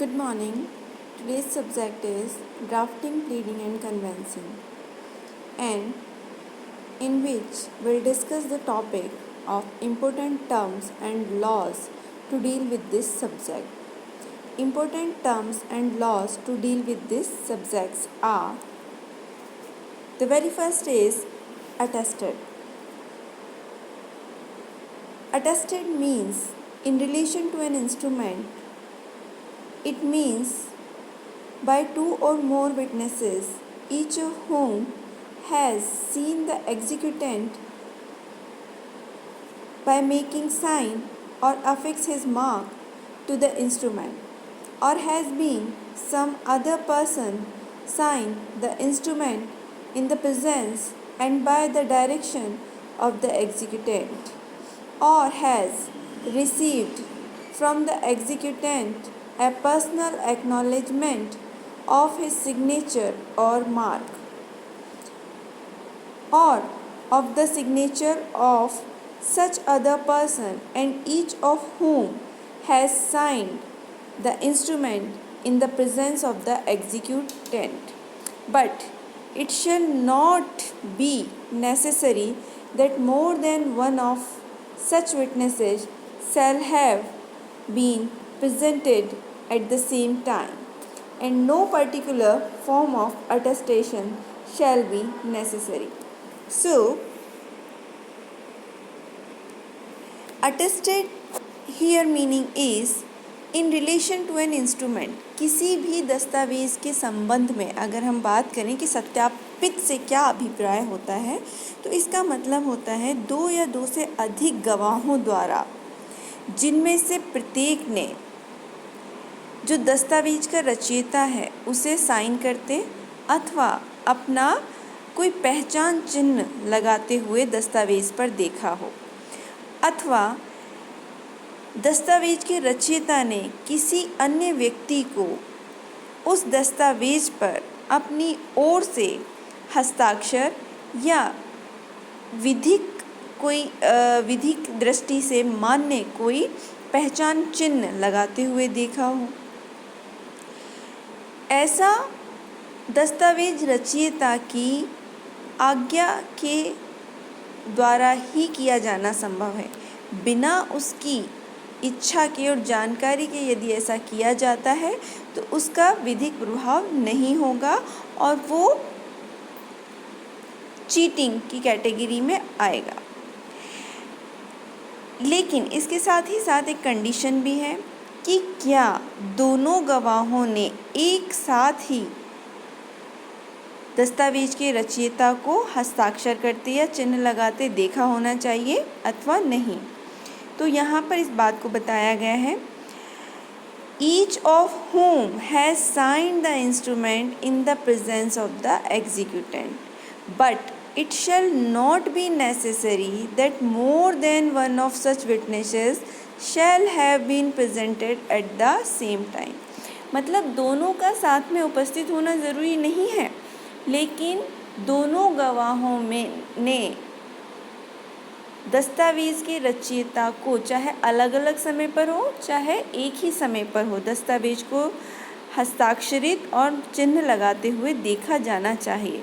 Good morning. Today's subject is drafting, pleading and conveyancing, and in which we'll discuss the topic of important terms and laws to deal with this subject. Important terms and laws to deal with these subjects are: the very first is attested. Attested means in relation to an instrument. It means by two or more witnesses, each of whom has seen the executant by making sign or affix his mark to the instrument, or has been some other person sign the instrument in the presence and by the direction of the executant, or has received from the executant a personal acknowledgement of his signature or mark, or of the signature of such other person, and each of whom has signed the instrument in the presence of the executant. But it shall not be necessary that more than one of such witnesses shall have been presented at the same time, and no particular form of attestation shall be necessary. So, attested here meaning is in relation to an instrument, किसी भी दस्तावेज़ के संबंध में अगर हम बात करें कि सत्यापित से क्या अभिप्राय होता है, तो इसका मतलब होता है दो या दो से अधिक गवाहों द्वारा, जिनमें से प्रत्येक ने जो दस्तावेज का रचयिता है उसे साइन करते अथवा अपना कोई पहचान चिन्ह लगाते हुए दस्तावेज पर देखा हो, अथवा दस्तावेज के रचयिता ने किसी अन्य व्यक्ति को उस दस्तावेज पर अपनी ओर से हस्ताक्षर या विधिक दृष्टि से मान्य कोई पहचान चिन्ह लगाते हुए देखा हो। ऐसा दस्तावेज रचयिता की आज्ञा के द्वारा ही किया जाना संभव है। बिना उसकी इच्छा के और जानकारी के यदि ऐसा किया जाता है तो उसका विधिक प्रभाव नहीं होगा और वो चीटिंग की कैटेगरी में आएगा। लेकिन इसके साथ ही साथ एक कंडीशन भी है कि क्या दोनों गवाहों ने एक साथ ही दस्तावेज के रचयिता को हस्ताक्षर करते या चिन्ह लगाते देखा होना चाहिए अथवा नहीं। तो यहाँ पर इस बात को बताया गया है, each of whom has signed the instrument in the presence of the executant, but it shall not be necessary that more than one of such witnesses shall have been presented at the same time। मतलब दोनों का साथ में उपस्थित होना ज़रूरी नहीं है, लेकिन दोनों गवाहों में ने दस्तावेज़ के रचयिता को चाहे अलग अलग समय पर हो चाहे एक ही समय पर हो, दस्तावेज को हस्ताक्षरित और चिन्ह लगाते हुए देखा जाना चाहिए।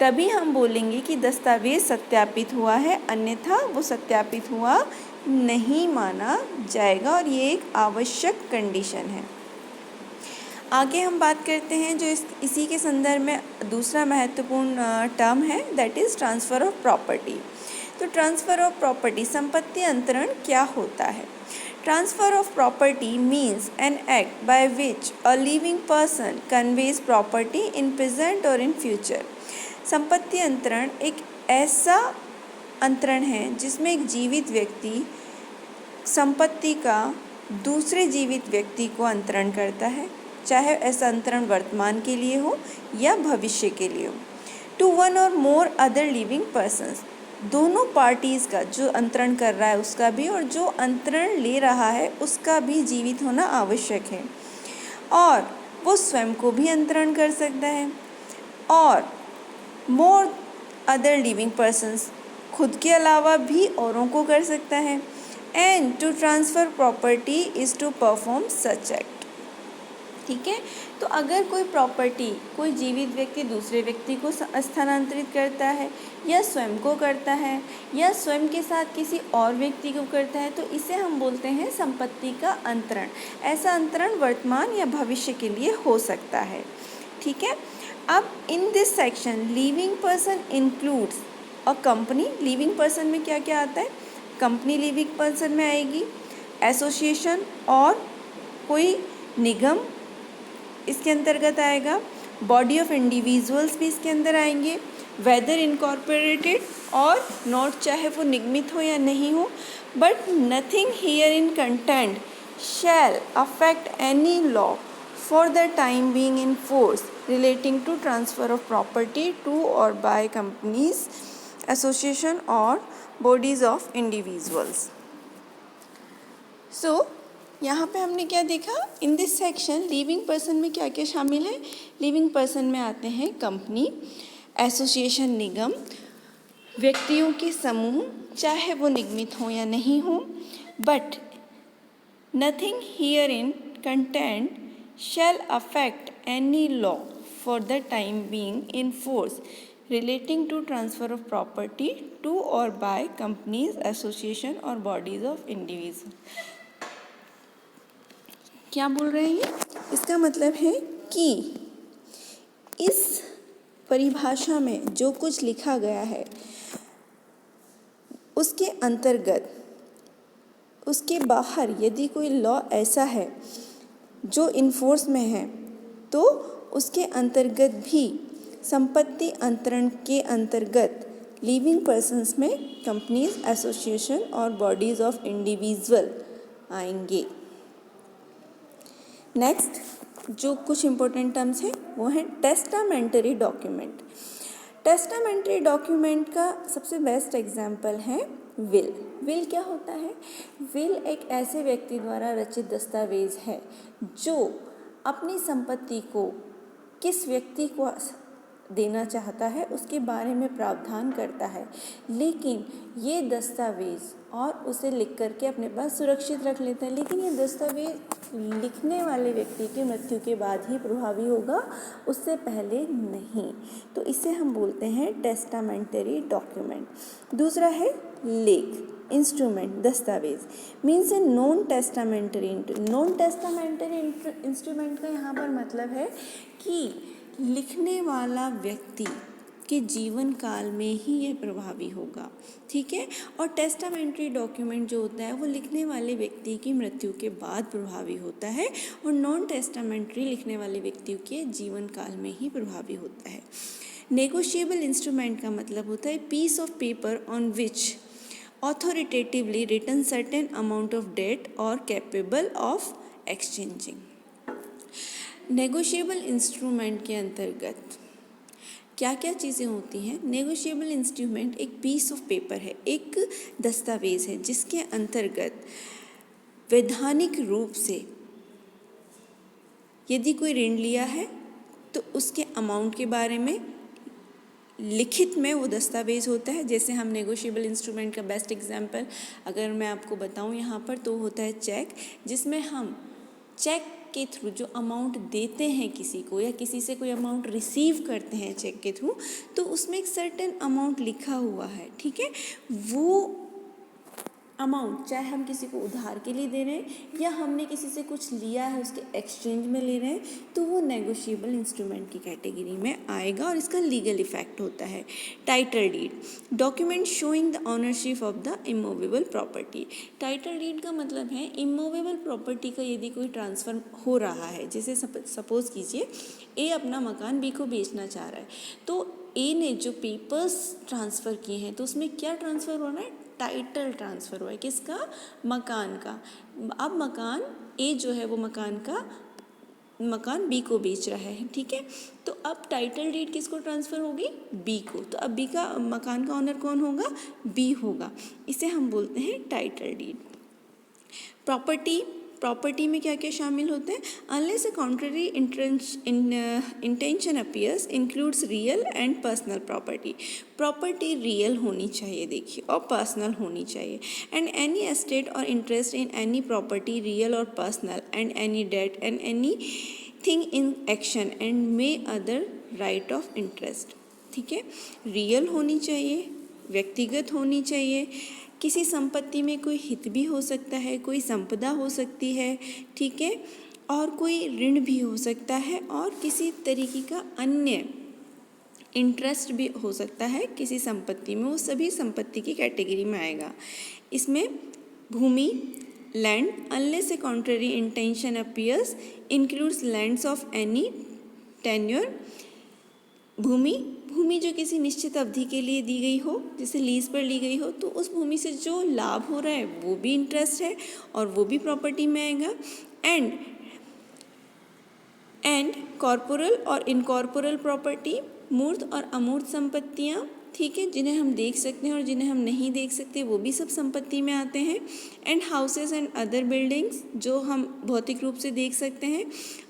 तभी हम बोलेंगे कि दस्तावेज सत्यापित हुआ है, अन्यथा वो सत्यापित हुआ नहीं माना जाएगा, और ये एक आवश्यक कंडीशन है। आगे हम बात करते हैं जो इसी के संदर्भ में दूसरा महत्वपूर्ण टर्म है, that is transfer of property. तो ट्रांसफ़र ऑफ प्रॉपर्टी, संपत्ति अंतरण क्या होता है? Transfer of property means an act by which a living person conveys property in present और इन फ्यूचर। संपत्ति अंतरण एक ऐसा अंतरण है जिसमें एक जीवित व्यक्ति संपत्ति का दूसरे जीवित व्यक्ति को अंतरण करता है, चाहे ऐसा अंतरण वर्तमान के लिए हो या भविष्य के लिए हो। टू वन और मोर अदर लिविंग पर्सन्स, दोनों पार्टीज़ का, जो अंतरण कर रहा है उसका भी और जो अंतरण ले रहा है उसका भी जीवित होना आवश्यक है, और वो स्वयं को भी अंतरण कर सकता है, और मोर अदर लिविंग पर्सन्स, खुद के अलावा भी औरों को कर सकता है। And to transfer property is to perform such act. ठीक है। तो अगर कोई प्रॉपर्टी कोई जीवित व्यक्ति दूसरे व्यक्ति को स्थानांतरित करता है या स्वयं को करता है या स्वयं के साथ किसी और व्यक्ति को करता है तो इसे हम बोलते हैं संपत्ति का अंतरण। ऐसा अंतरण वर्तमान या भविष्य के लिए हो सकता है। ठीक है। अब in this section living person includes a company. Living person में क्या क्या आता है? कंपनी लिविंग पर्सन में आएगी, एसोसिएशन और कोई निगम इसके अंतर्गत आएगा, बॉडी ऑफ इंडिविजुअल्स भी इसके अंदर आएंगे, वेदर इनकॉर्पोरेटेड और नॉट, चाहे वो निगमित हो या नहीं हो, but nothing here in content shall affect any law for the time being in force relating to transfer of property to or by companies, association or bodies of individuals. So यहाँ पे हमने क्या देखा? In this section living person में क्या क्या शामिल है? लिविंग पर्सन में आते हैं कंपनी, एसोसिएशन निगम, व्यक्तियों के समूह चाहे वो निगमित हो या नहीं हो, but nothing here in content shall affect any law for the time being in force relating to transfer of property to or by companies, association or bodies of individuals. क्या बोल रहे हैं? इसका मतलब है कि इस परिभाषा में जो कुछ लिखा गया है उसके अंतर्गत, उसके बाहर यदि कोई लॉ ऐसा है जो इन्फोर्स में है तो उसके अंतर्गत भी संपत्ति अंतरण के अंतर्गत लिविंग पर्सन्स में कंपनीज, एसोसिएशन और बॉडीज ऑफ इंडिविजुअल आएंगे। नेक्स्ट जो कुछ इम्पोर्टेंट टर्म्स हैं वो हैं टेस्टामेंटरी डॉक्यूमेंट। टेस्टामेंटरी डॉक्यूमेंट का सबसे बेस्ट एग्जाम्पल है विल। विल क्या होता है? विल एक ऐसे व्यक्ति द्वारा रचित दस्तावेज है जो अपनी संपत्ति को किस व्यक्ति को देना चाहता है उसके बारे में प्रावधान करता है, लेकिन ये दस्तावेज और उसे लिख करके अपने पास सुरक्षित रख लेता है, लेकिन ये दस्तावेज लिखने वाले व्यक्ति की मृत्यु के बाद ही प्रभावी होगा, उससे पहले नहीं। तो इसे हम बोलते हैं टेस्टामेंटरी डॉक्यूमेंट। दूसरा है लेख, इंस्ट्रूमेंट, दस्तावेज, means a non testamentary. Non testamentary instrument का यहाँ पर मतलब है कि लिखने वाला व्यक्ति के जीवन काल में ही यह प्रभावी होगा। ठीक है। और टेस्टामेंटरी डॉक्यूमेंट जो होता है वो लिखने वाले व्यक्ति की मृत्यु के बाद प्रभावी होता है और नॉन टेस्टामेंटरी लिखने वाले व्यक्ति के जीवन काल में ही प्रभावी होता है। नेगोशिएबल इंस्ट्रूमेंट का मतलब होता है piece of paper on which authoritatively written certain amount of debt or capable of exchanging. Negotiable instrument के अंतर्गत क्या क्या चीज़ें होती हैं? नेगोशिएबल इंस्ट्रूमेंट एक पीस ऑफ पेपर है, एक दस्तावेज है जिसके अंतर्गत वैधानिक रूप से यदि कोई ऋण लिया है तो उसके अमाउंट के बारे में लिखित में वो दस्तावेज होता है। जैसे हम नेगोशिएबल इंस्ट्रूमेंट का बेस्ट एग्जांपल अगर मैं आपको बताऊं यहाँ पर तो होता है चेक, जिसमें हम चेक के थ्रू जो अमाउंट देते हैं किसी को या किसी से कोई अमाउंट रिसीव करते हैं चेक के थ्रू, तो उसमें एक सर्टेन अमाउंट लिखा हुआ है। ठीक है। वो अमाउंट चाहे हम किसी को उधार के लिए दे रहे हैं या हमने किसी से कुछ लिया है उसके एक्सचेंज में ले रहे हैं, तो वो नेगोशिएबल इंस्ट्रूमेंट की कैटेगरी में आएगा और इसका लीगल इफेक्ट होता है। Title deed, document showing the ownership of the immovable property. Title deed का मतलब है इमूवेबल प्रॉपर्टी का यदि कोई ट्रांसफ़र हो रहा है, जैसे सपोज कीजिए ए अपना मकान बी को बेचना चाह रहा है, तो ए ने जो पेपर्स ट्रांसफ़र किए हैं तो उसमें क्या ट्रांसफ़र हो रहा है? टाइटल ट्रांसफ़र हुआ है। किसका? मकान का। अब मकान ए जो है वो मकान बी को बेच रहा है। ठीक है। तो अब टाइटल डीड किसको ट्रांसफ़र होगी? बी को। तो अब बी का मकान का ऑनर कौन होगा? बी होगा। इसे हम बोलते हैं टाइटल डीड। प्रॉपर्टी में क्या क्या शामिल होते हैं? Unless a contrary intention appears includes real and personal property. Property real होनी चाहिए देखिए और पर्सनल होनी चाहिए। एंड एनी एस्टेट और interest in any property real और personal and any debt and any thing in action and may other right of interest. ठीक है, रियल होनी चाहिए, व्यक्तिगत होनी चाहिए, किसी संपत्ति में कोई हित भी हो सकता है, कोई संपदा हो सकती है, ठीक है, और कोई ऋण भी हो सकता है, और किसी तरीके का अन्य इंटरेस्ट भी हो सकता है किसी संपत्ति में, वो सभी संपत्ति की कैटेगरी में आएगा। इसमें भूमि, land unless a contrary intention appears includes lands of any tenure. भूमि जो किसी निश्चित अवधि के लिए दी गई हो, जैसे लीज पर ली गई हो, तो उस भूमि से जो लाभ हो रहा है वो भी इंटरेस्ट है और वो भी प्रॉपर्टी में आएगा। एंड कॉर्पोरल और इनकॉर्पोरल प्रॉपर्टी, मूर्त और अमूर्त संपत्तियाँ, ठीक है, जिन्हें हम देख सकते हैं और जिन्हें हम नहीं देख सकते, वो भी सब संपत्ति में आते हैं। And houses and other buildings, जो हम भौतिक रूप से देख सकते हैं।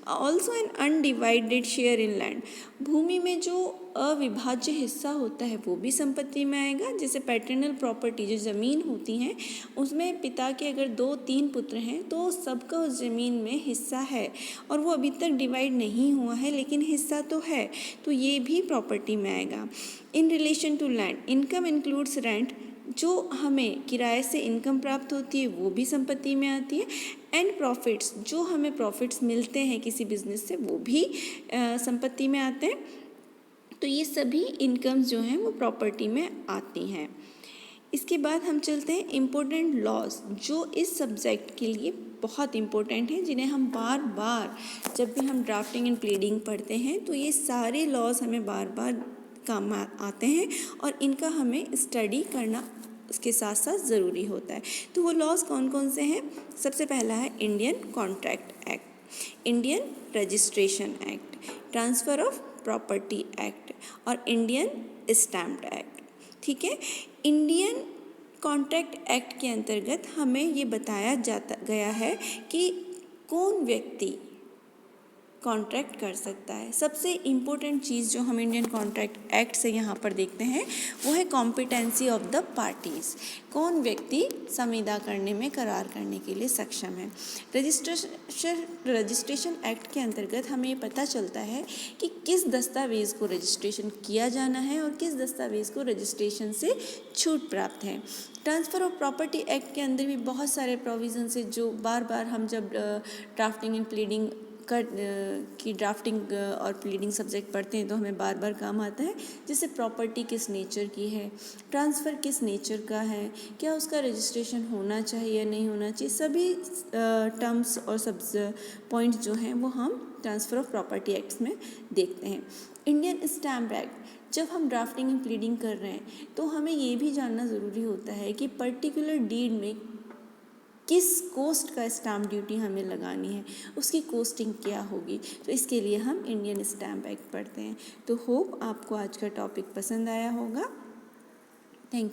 Also an undivided share in land, भूमि में जो अविभाज्य हिस्सा होता है वो भी संपत्ति में आएगा। जैसे पैटर्नल प्रॉपर्टी, जो ज़मीन होती हैं, उसमें पिता के अगर 2-3 पुत्र हैं तो सबका उस ज़मीन में हिस्सा है और वो अभी तक डिवाइड नहीं हुआ है, लेकिन हिस्सा तो है, तो ये भी प्रॉपर्टी में आएगा। In relation to land, income includes rent, जो हमें किराए से इनकम प्राप्त होती है वो भी संपत्ति में आती है। एंड प्रॉफिट्स, जो हमें प्रॉफिट्स मिलते हैं किसी बिजनेस से, वो भी संपत्ति में आते हैं। तो ये सभी इनकम्स जो हैं वो प्रॉपर्टी में आती हैं। इसके बाद हम चलते हैं इम्पोर्टेंट लॉज, जो इस सब्जेक्ट के लिए बहुत इम्पोर्टेंट हैं, जिन्हें हम बार बार जब भी हम ड्राफ्टिंग एंड प्लीडिंग पढ़ते हैं तो ये सारे लॉज हमें बार बार काम आते हैं और इनका हमें स्टडी करना उसके साथ साथ ज़रूरी होता है। तो वो लॉज कौन कौन से हैं? सबसे पहला है Indian contract act, Indian registration act, transfer of property act और इंडियन स्टैम्प्ड एक्ट। ठीक है, इंडियन कॉन्ट्रैक्ट एक्ट के अंतर्गत हमें ये बताया गया है कि कौन व्यक्ति कॉन्ट्रैक्ट कर सकता है। सबसे इम्पोर्टेंट चीज़ जो हम इंडियन कॉन्ट्रैक्ट एक्ट से यहाँ पर देखते हैं वो है कॉम्पिटेंसी ऑफ द पार्टीज़, कौन व्यक्ति संविदा करने में, करार करने के लिए सक्षम है। रजिस्ट्रेशन एक्ट के अंतर्गत हमें ये पता चलता है कि किस दस्तावेज़ को रजिस्ट्रेशन किया जाना है और किस दस्तावेज़ को रजिस्ट्रेशन से छूट प्राप्त है। ट्रांसफ़र ऑफ प्रॉपर्टी एक्ट के अंदर भी बहुत सारे प्रोविजंस है जो बार बार हम जब ड्राफ्टिंग एंड प्लीडिंग की ड्राफ्टिंग और प्लीडिंग सब्जेक्ट पढ़ते हैं तो हमें बार बार काम आता है। जैसे प्रॉपर्टी किस नेचर की है, ट्रांसफ़र किस नेचर का है, क्या उसका रजिस्ट्रेशन होना चाहिए या नहीं होना चाहिए, सभी टर्म्स और सब पॉइंट्स जो हैं वो हम ट्रांसफ़र ऑफ प्रॉपर्टी एक्ट्स में देखते हैं। इंडियन स्टैम्प एक्ट, जब हम ड्राफ्टिंग एंड प्लीडिंग कर रहे हैं तो हमें ये भी जानना ज़रूरी होता है कि पर्टिकुलर डीड में किस कोस्ट का स्टैम्प ड्यूटी हमें लगानी है, उसकी कोस्टिंग क्या होगी, तो इसके लिए हम इंडियन स्टैम्प एक्ट पढ़ते हैं। तो होप आपको आज का टॉपिक पसंद आया होगा। Thank you.